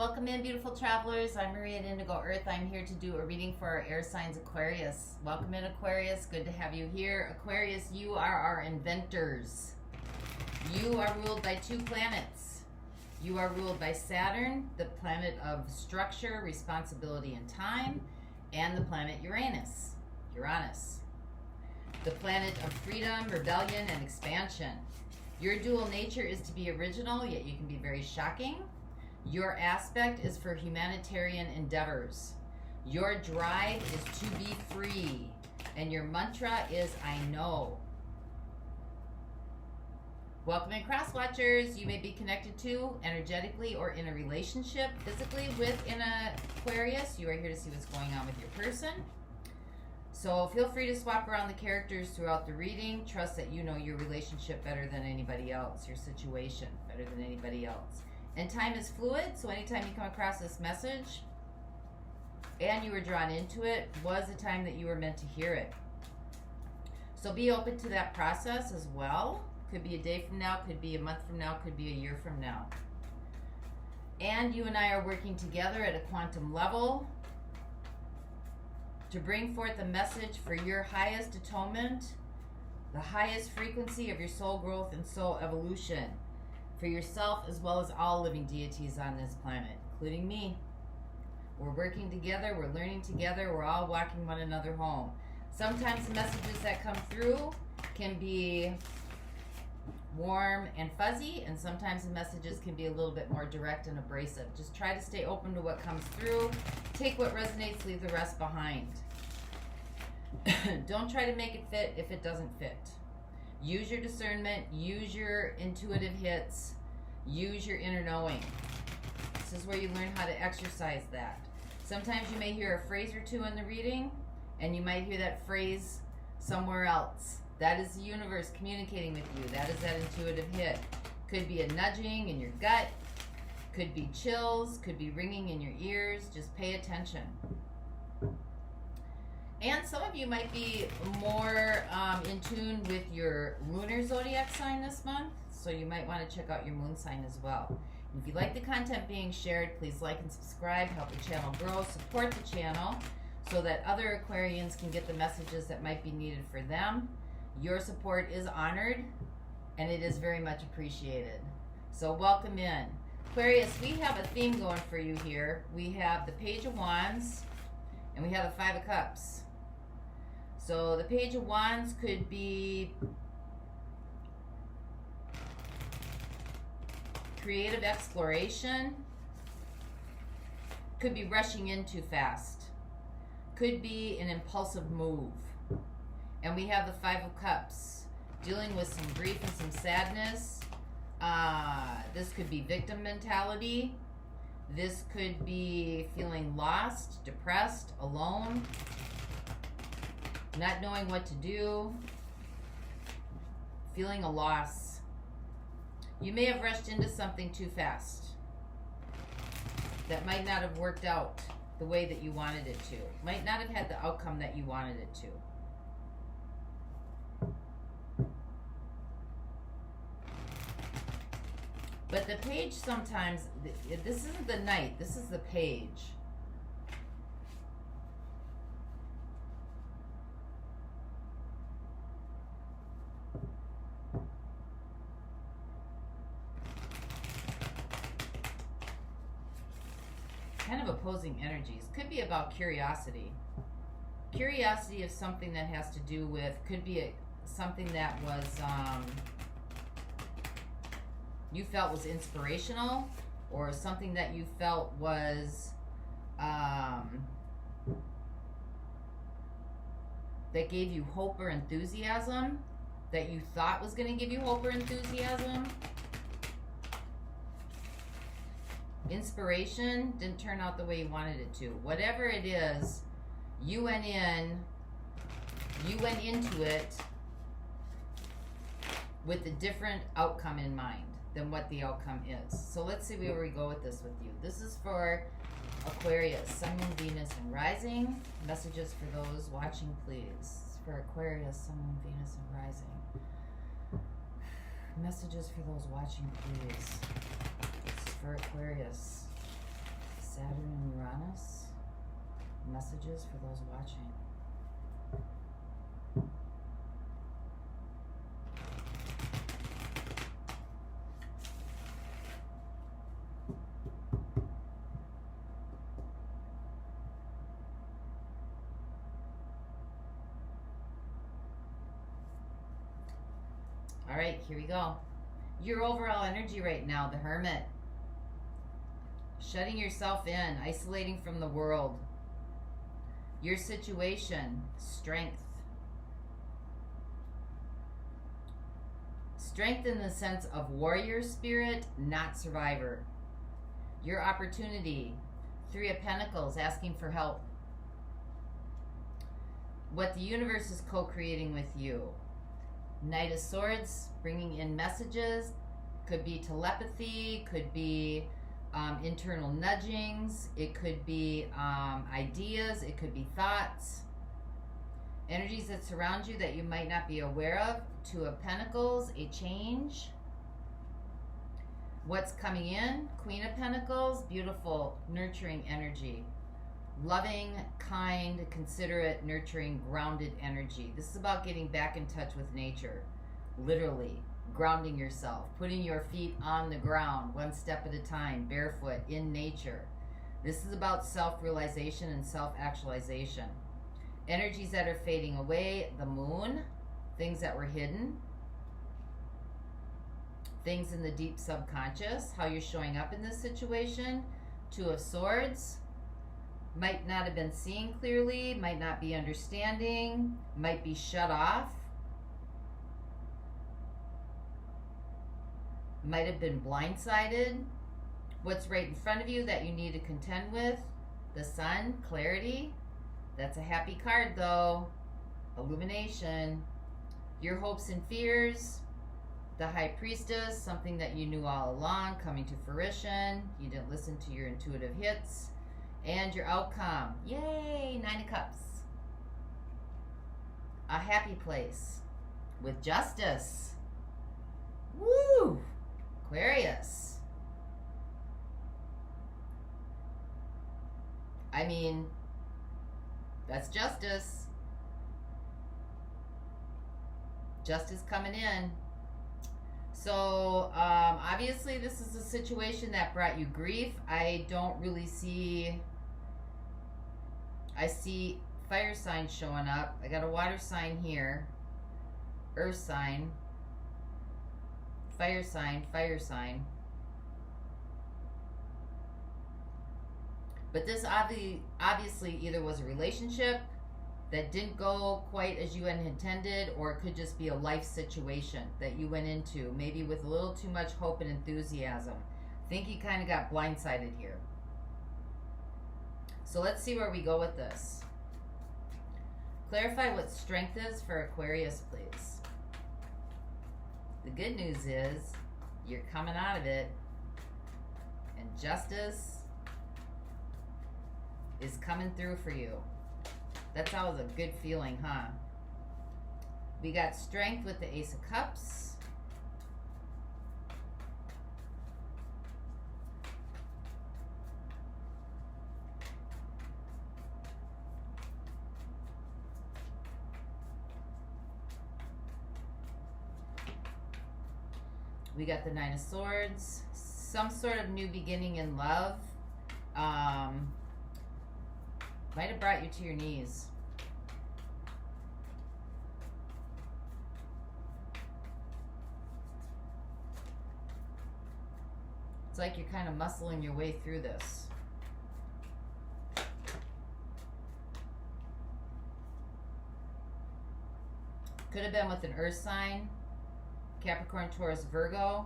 Welcome in, beautiful travelers. I'm Maria at Indigo Earth. I'm here to do a reading for our air signs Aquarius. Welcome in, Aquarius. Good to have you here. Aquarius, you are our inventors. You are ruled by two planets. You are ruled by Saturn, the planet of structure, responsibility, and time, and the planet Uranus, the planet of freedom, rebellion, and expansion. Your dual nature is to be original, yet you can be very shocking. Your aspect is for humanitarian endeavors. Your drive is to be free. And your mantra is, I know. Welcome in, cross watchers. You may be connected to, energetically, or in a relationship, physically, with an Aquarius. You are here to see what's going on with your person. So feel free to swap around the characters throughout the reading. Trust that you know your relationship better than anybody else, your situation better than anybody else. And time is fluid, so anytime you come across this message and you were drawn into it, was the time that you were meant to hear it. So be open to that process as well. Could be a day from now, could be a month from now, could be a year from now. And you and I are working together at a quantum level to bring forth a message for your highest atonement, the highest frequency of your soul growth and soul evolution, for yourself as well as all living deities on this planet, including me. We're working together, we're learning together, we're all walking one another home. Sometimes the messages that come through can be warm and fuzzy, and sometimes the messages can be a little bit more direct and abrasive. Just try to stay open to what comes through. Take what resonates, leave the rest behind. Don't try to make it fit if it doesn't fit. Use your discernment, use your intuitive hits, use your inner knowing. This is where you learn how to exercise that. Sometimes you may hear a phrase or two in the reading, and you might hear that phrase somewhere else. That is the universe communicating with you. That is that intuitive hit. Could be a nudging in your gut, could be chills, could be ringing in your ears. Just pay attention. And some of you might be more in tune with your lunar zodiac sign this month, so you might want to check out your moon sign as well. And if you like the content being shared, please like and subscribe, help the channel grow, support the channel so that other Aquarians can get the messages that might be needed for them. Your support is honored, and it is very much appreciated. So welcome in. Aquarius, we have a theme going for you here. We have the Page of Wands, and we have the Five of Cups. So the Page of Wands could be creative exploration, could be rushing in too fast, could be an impulsive move. And we have the Five of Cups, dealing with some grief and some sadness. This could be victim mentality. This could be feeling lost, depressed, alone, not knowing what to do, feeling a loss. You may have rushed into something too fast that might not have worked out the way that you wanted it to. Might not have had the outcome that you wanted it to. But the page sometimes, this isn't the knight, this is the page. Kind of opposing energies. Could be about curiosity. Curiosity is something that has to do with, could be something that was, you felt was inspirational, or something that you felt was, that gave you hope or enthusiasm, that you thought was going to give you hope or enthusiasm. Inspiration didn't turn out the way you wanted it to. Whatever it is, you went into it with a different outcome in mind than what the outcome is. So let's see where we go with this with you. This is for Aquarius, Sun, Moon, Venus, and Rising. Messages for those watching, please. For Aquarius, Sun, Moon, Venus, and Rising. Messages for those watching, please. This is for Aquarius. Saturn and Uranus. Messages for those watching. All right, here we go. Your overall energy right now, the Hermit. Shutting yourself in, isolating from the world. Your situation, strength. Strength in the sense of warrior spirit, not survivor. Your opportunity, Three of Pentacles, asking for help. What the universe is co-creating with you. Knight of Swords, bringing in messages. Could be telepathy, could be internal nudgings, it could be ideas, it could be thoughts. Energies that surround you that you might not be aware of. Two of Pentacles, a change. What's coming in? Queen of Pentacles, beautiful, nurturing energy. Loving, kind, considerate, nurturing, grounded energy. This is about getting back in touch with nature. Literally, grounding yourself, putting your feet on the ground, one step at a time, barefoot, in nature. This is about self-realization and self-actualization. Energies that are fading away, the Moon, things that were hidden, things in the deep subconscious, how you're showing up in this situation. Two of Swords, might not have been seeing clearly, might not be understanding, might be shut off, might have been blindsided. What's right in front of you that you need to contend with? The Sun, clarity. That's a happy card though. Illumination. Your hopes and fears. The High Priestess, something that you knew all along coming to fruition. You didn't listen to your intuitive hits. And your outcome. Yay! Nine of Cups. A happy place. With Justice. Woo! Aquarius. I mean, that's justice. Justice coming in. So, obviously this is a situation that brought you grief. I don't really see... I see fire signs showing up. I got a water sign here. Earth sign. Fire sign, fire sign. But this obviously either was a relationship that didn't go quite as you had intended, or it could just be a life situation that you went into, maybe with a little too much hope and enthusiasm. I think you kind of got blindsided here. So let's see where we go with this. Clarify what strength is for Aquarius, please. The good news is you're coming out of it, and justice is coming through for you. That's always a good feeling, huh? We got strength with the Ace of Cups. We got the Nine of Swords. Some sort of new beginning in love. Might have brought you to your knees. It's like you're kind of muscling your way through this. Could have been with an earth sign. Capricorn, Taurus, Virgo.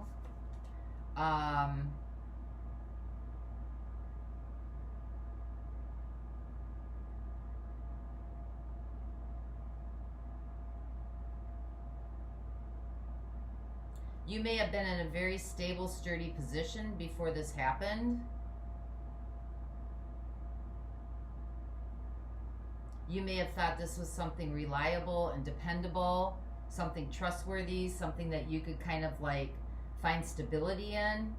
You may have been in a very stable, sturdy position before this happened. You may have thought this was something reliable and dependable, something trustworthy, something that you could kind of like find stability in.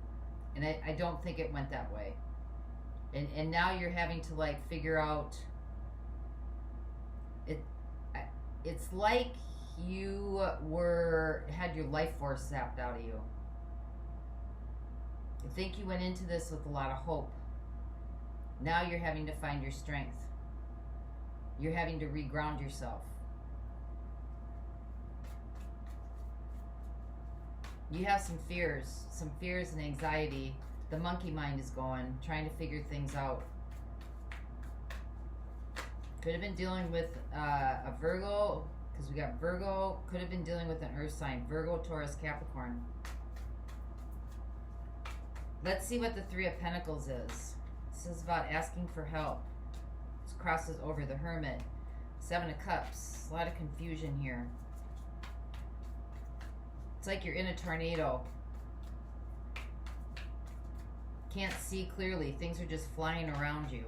And I don't think it went that way. And now you're having to like figure out it. It's like you had your life force zapped out of you. I think you went into this with a lot of hope. Now you're having to find your strength. You're having to reground yourself. You have some fears and anxiety. The monkey mind is going, trying to figure things out. Could have been dealing with a Virgo, because we got Virgo. Could have been dealing with an earth sign. Virgo, Taurus, Capricorn. Let's see what the Three of Pentacles is. This is about asking for help. This crosses over the Hermit. Seven of Cups. A lot of confusion here. It's like you're in a tornado. Can't see clearly. Things are just flying around you.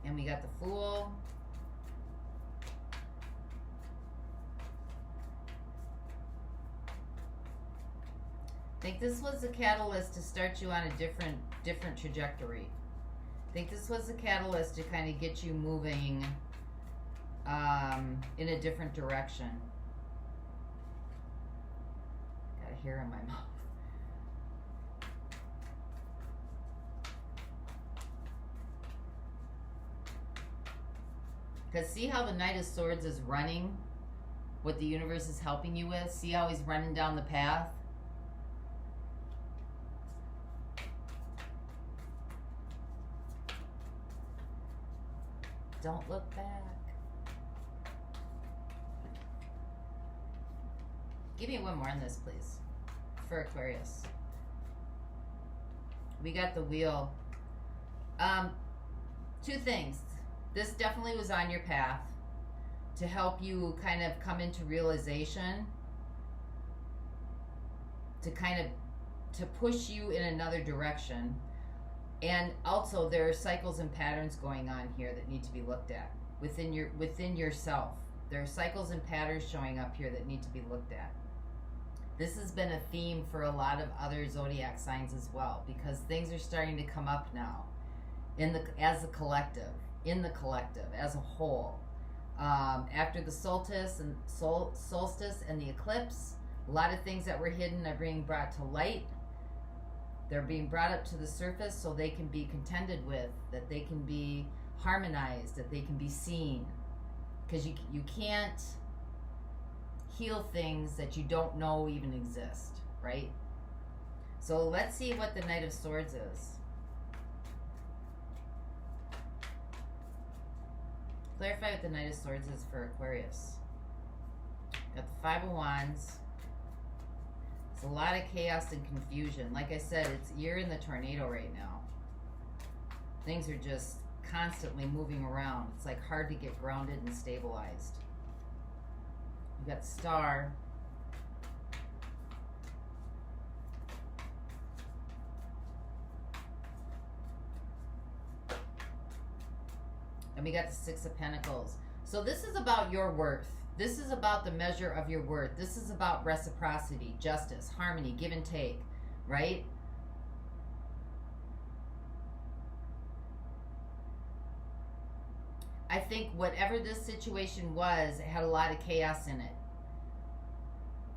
And we got the Fool. I think this was a catalyst to start you on a different trajectory. I think this was a catalyst to kind of get you moving in a different direction. Got a hair in my mouth. Because see how the Knight of Swords is running? What the universe is helping you with? See how he's running down the path? Don't look back. Give me one more on this, please. For Aquarius. We got the Wheel. Two things. This definitely was on your path to help you kind of come into realization, to push you in another direction. And also there are cycles and patterns going on here that need to be looked at within yourself. There are cycles and patterns showing up here that need to be looked at. This has been a theme for a lot of other zodiac signs as well, because things are starting to come up now as a collective, as a whole. After the solstice and the eclipse, a lot of things that were hidden are being brought to light. They're being brought up to the surface so they can be contended with, that they can be harmonized, that they can be seen. Because you can't heal things that you don't know even exist, right? So let's see what the Knight of Swords is. Clarify what the Knight of Swords is for Aquarius. Got the Five of Wands. It's a lot of chaos and confusion. Like I said, you're in the tornado right now. Things are just constantly moving around. It's like hard to get grounded and stabilized. You got Star. And we got the Six of Pentacles. So this is about your worth. This is about the measure of your worth. This is about reciprocity, justice, harmony, give and take, right? I think whatever this situation was, it had a lot of chaos in it.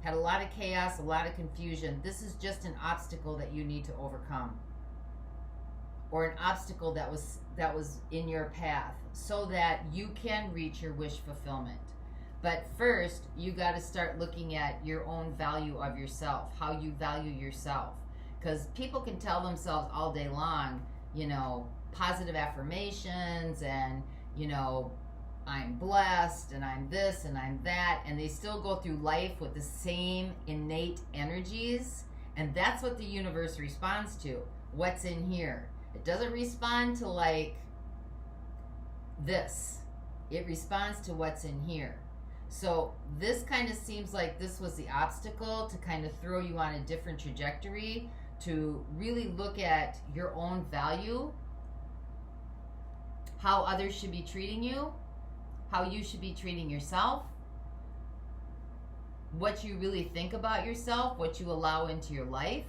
Had a lot of chaos, a lot of confusion. This is just an obstacle that you need to overcome. Or an obstacle that was in your path so that you can reach your wish fulfillment. But first, you got to start looking at your own value of yourself, how you value yourself. Because people can tell themselves all day long, positive affirmations and, I'm blessed and I'm this and I'm that. And they still go through life with the same innate energies. And that's what the universe responds to. What's in here? It doesn't respond to like this. It responds to what's in here. So this kind of seems like this was the obstacle to kind of throw you on a different trajectory, to really look at your own value how others should be treating you, how you should be treating yourself, what you really think about yourself, what you allow into your life,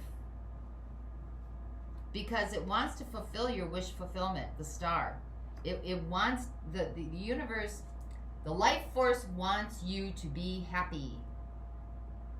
because it wants to fulfill your wish fulfillment, the star. It wants, the universe, the life force wants you to be happy.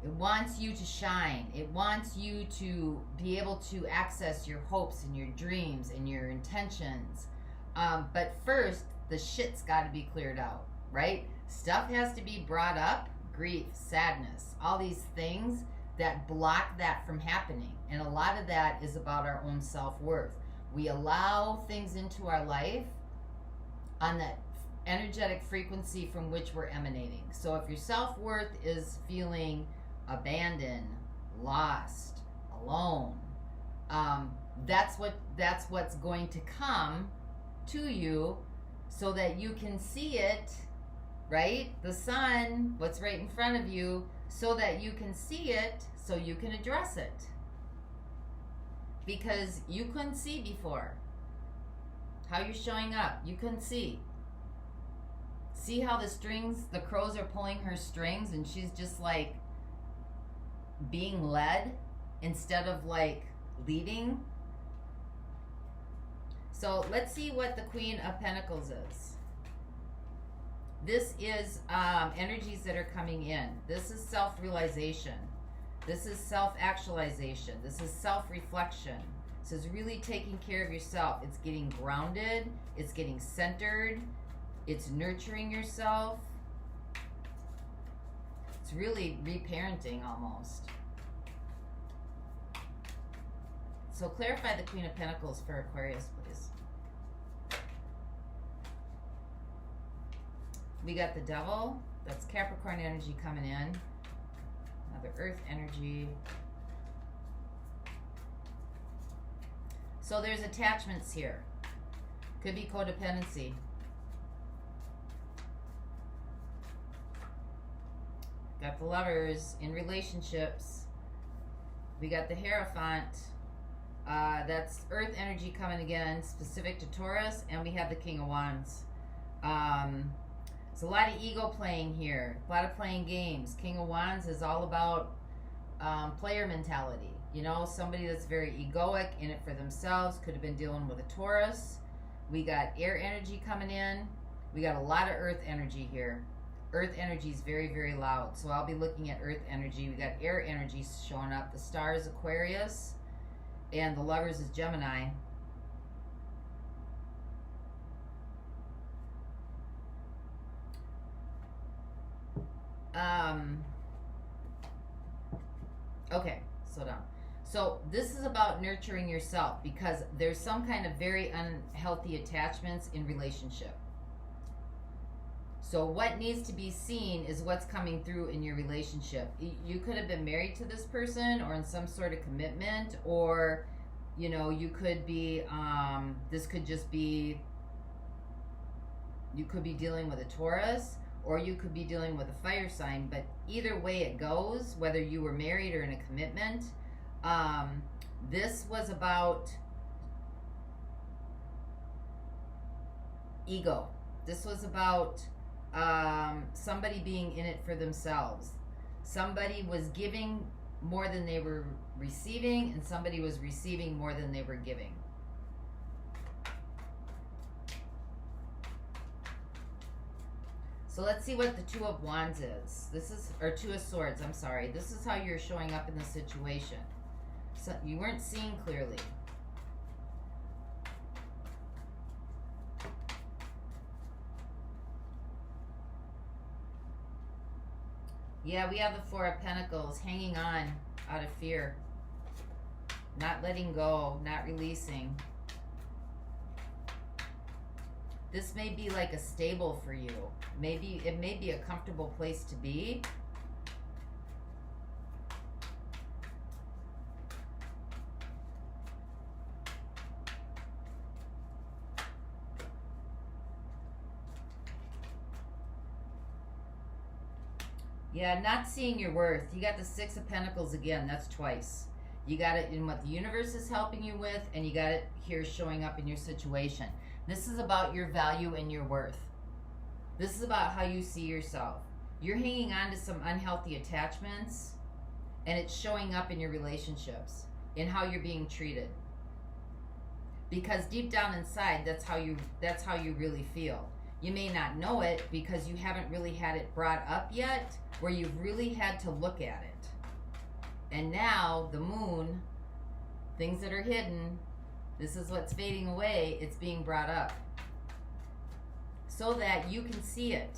It wants you to shine. It wants you to be able to access your hopes and your dreams and your intentions. But first, the shit's got to be cleared out, right? Stuff has to be brought up. Grief, sadness, all these things that block that from happening. And a lot of that is about our own self-worth. We allow things into our life on that energetic frequency from which we're emanating. So if your self-worth is feeling abandoned, lost, alone, that's what's going to come to you, so that you can see it, right? The sun, what's right in front of you, so that you can see it, so you can address it, because you couldn't see before. How you're showing up, you couldn't see. See how the crows are pulling her strings, and she's just like being led instead of like leading. So let's see what the Queen of Pentacles is. This is energies that are coming in. This is self-realization. This is self-actualization. This is self-reflection. This is really taking care of yourself. It's getting grounded. It's getting centered. It's nurturing yourself. It's really reparenting almost. So clarify the Queen of Pentacles for Aquarius, please. We got the Devil. That's Capricorn energy coming in. Another Earth energy. So there's attachments here. Could be codependency. Got the Lovers in relationships. We got the Hierophant. That's Earth energy coming again, specific to Taurus. And we have the King of Wands. There's a lot of ego playing here. A lot of playing games. King of Wands is all about player mentality. You know, somebody that's very egoic, in it for themselves. Could have been dealing with a Taurus. We got air energy coming in. We got a lot of earth energy here. Earth energy is very, very loud. So I'll be looking at earth energy. We got air energy showing up. The star is Aquarius. And the Lovers is Gemini. Okay, slow down. So this is about nurturing yourself, because there's some kind of very unhealthy attachments in relationship. So what needs to be seen is what's coming through in your relationship. You could have been married to this person or in some sort of commitment, or, you know, you could be, this could just be, you could be dealing with a Taurus, or you could be dealing with a fire sign. But either way it goes, whether you were married or in a commitment, this was about ego. This was about somebody being in it for themselves. Somebody was giving more than they were receiving, and somebody was receiving more than they were giving. So let's see what the Two of Wands is. This is, or Two of Swords, I'm sorry. This is how you're showing up in the situation. So you weren't seeing clearly. Yeah, we have the Four of Pentacles, hanging on out of fear. Not letting go, not releasing. This may be like a stable for you. Maybe it may be a comfortable place to be. Yeah, not seeing your worth. You got the Six of Pentacles again. That's twice. You got it in what the universe is helping you with, and you got it here showing up in your situation. This is about your value and your worth. This is about how you see yourself. You're hanging on to some unhealthy attachments, and it's showing up in your relationships, in how you're being treated. Because deep down inside, that's how you really feel. You may not know it because you haven't really had it brought up yet, where you've really had to look at it. And now the moon, things that are hidden, this is what's fading away, it's being brought up. So that you can see it,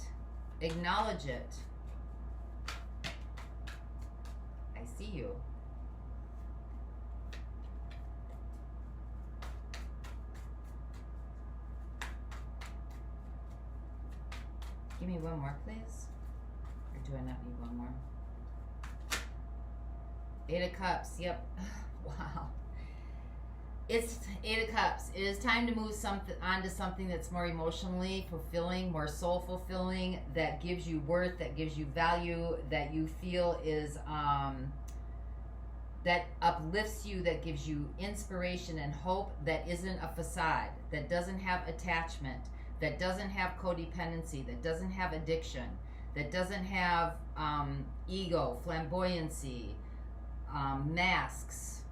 acknowledge it. I see you. Give me one more, please. Or do I not need one more? 8 of Cups. Yep. Wow. It's 8 of Cups. It is time to move onto something that's more emotionally fulfilling, more soul fulfilling, that gives you worth, that gives you value, that you feel is that uplifts you, that gives you inspiration and hope, that isn't a facade, that doesn't have attachment, that doesn't have codependency, that doesn't have addiction, that doesn't have ego, flamboyancy, masks,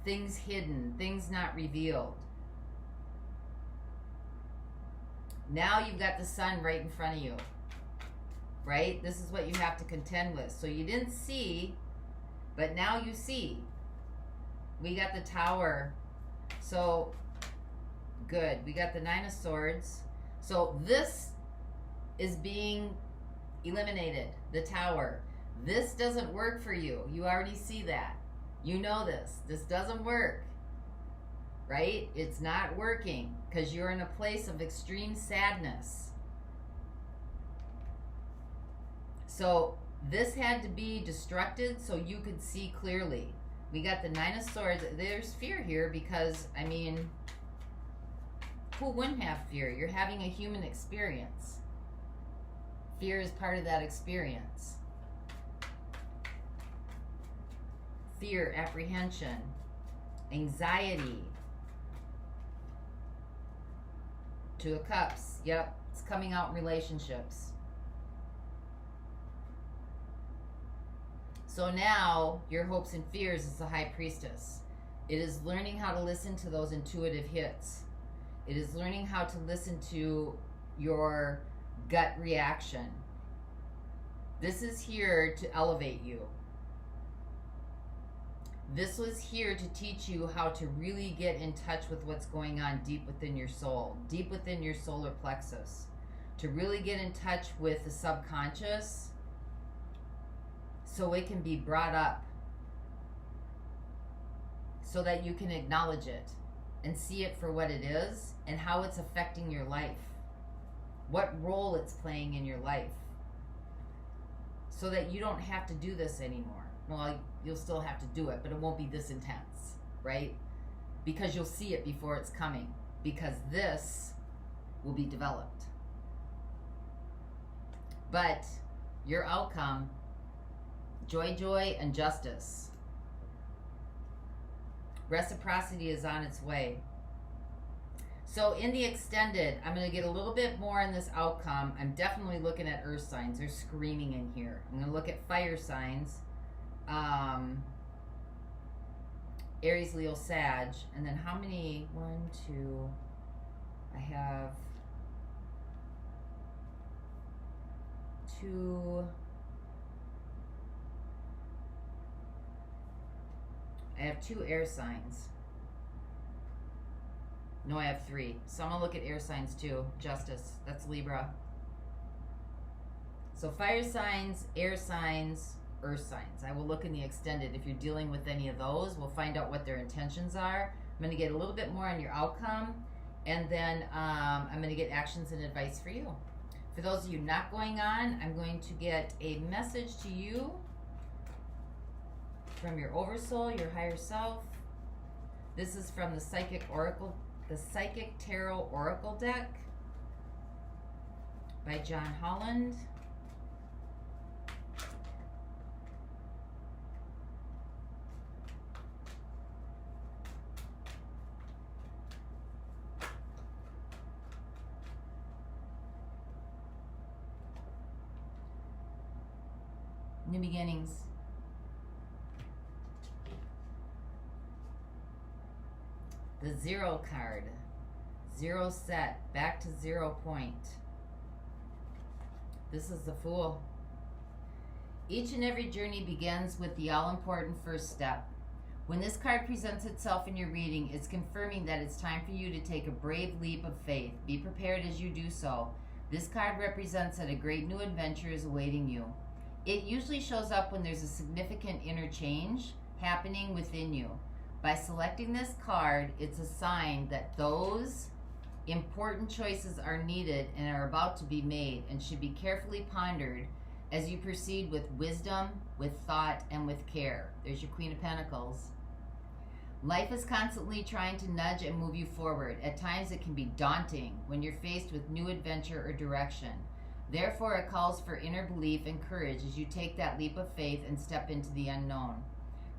things hidden, things not revealed. Now you've got the sun right in front of you, right? This is what you have to contend with. So you didn't see, but now you see. We got the Tower. So, good. We got the 9 of Swords. So this is being eliminated, the Tower. This doesn't work for you. You already see that. You know this. This doesn't work, right? It's not working because you're in a place of extreme sadness. So this had to be destructed so you could see clearly. We got the 9 of Swords. There's fear here because, I mean, who wouldn't have fear? You're having a human experience. Fear is part of that experience. Fear, apprehension, anxiety. 2 of Cups. Yep, it's coming out in relationships. So now, your hopes and fears is the High Priestess. It is learning how to listen to those intuitive hits. It is learning how to listen to your gut reaction. This is here to elevate you. This was here to teach you how to really get in touch with what's going on deep within your soul, deep within your solar plexus. To really get in touch with the subconscious so it can be brought up, so that you can acknowledge it and see it for what it is and how it's affecting your life, what role it's playing in your life, so that you don't have to do this anymore. Well, you'll still have to do it, but it won't be this intense, right? Because you'll see it before it's coming, because this will be developed. But your outcome, joy, joy, and justice. Reciprocity is on its way. So in the extended, I'm going to get a little bit more on this outcome. I'm definitely looking at earth signs. They're screaming in here. I'm going to look at fire signs. Aries, Leo, Sag. And then how many? 1, 2. I have 2. I have 2 air signs. No, I have 3. So I'm going to look at air signs too. Justice. That's Libra. So fire signs, air signs, earth signs. I will look in the extended. If you're dealing with any of those, we'll find out what their intentions are. I'm going to get a little bit more on your outcome. And then I'm going to get actions and advice for you. For those of you not going on, I'm going to get a message to you from your oversoul, your higher self. This is from the Psychic Oracle, the Psychic Tarot Oracle deck by John Holland. – – – – – – – – – – – – – – – – – – – – – – – – – – – – – – – – – – – – – – – – – – – – – – – – – – – – – – – – – – – – – – – – – – – – – – – – – – – – – – – – – – – – – – – – – – – – – – – – – – – – – – – – – – – – – – – – – – – – –– –– –– –– –– –– –– –– –– –– – – – – – – – – – – – – – – – – – – – – – – – – – – – – – – – – – – – – – – – – – – – – – – – – – – – – – – – – – – – – – – – – – – – – – – – – – – – – – – – – – – – – – – – – – – – – – – – – New beginnings. The 0 card. 0 set. Back to 0 point. This is the Fool. Each and every journey begins with the all-important first step. When this card presents itself in your reading, it's confirming that it's time for you to take a brave leap of faith. Be prepared as you do so. This card represents that a great new adventure is awaiting you. It usually shows up when there's a significant inner change happening within you. By selecting this card, it's a sign that those important choices are needed and are about to be made and should be carefully pondered as you proceed with wisdom, with thought, and with care. There's your Queen of Pentacles. Life is constantly trying to nudge and move you forward. At times it can be daunting when you're faced with new adventure or direction. Therefore, it calls for inner belief and courage as you take that leap of faith and step into the unknown.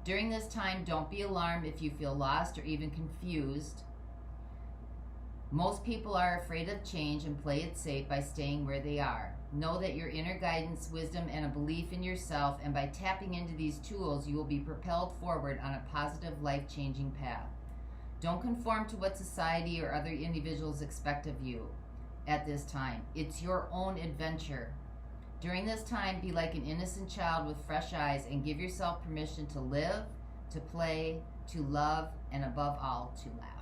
During this time, don't be alarmed if you feel lost or even confused. Most people are afraid of change and play it safe by staying where they are. Know that your inner guidance, wisdom, and a belief in yourself, and by tapping into these tools, you will be propelled forward on a positive, life-changing path. Don't conform to what society or other individuals expect of you at this time. It's your own adventure. During this time, be like an innocent child with fresh eyes and give yourself permission to live, to play, to love, and above all, to laugh.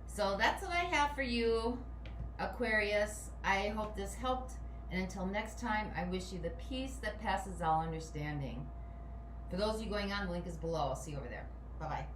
So that's what I have for you, Aquarius. I hope this helped. And until next time, I wish you the peace that passes all understanding. For those of you going on, the link is below. I'll see you over there. Bye-bye.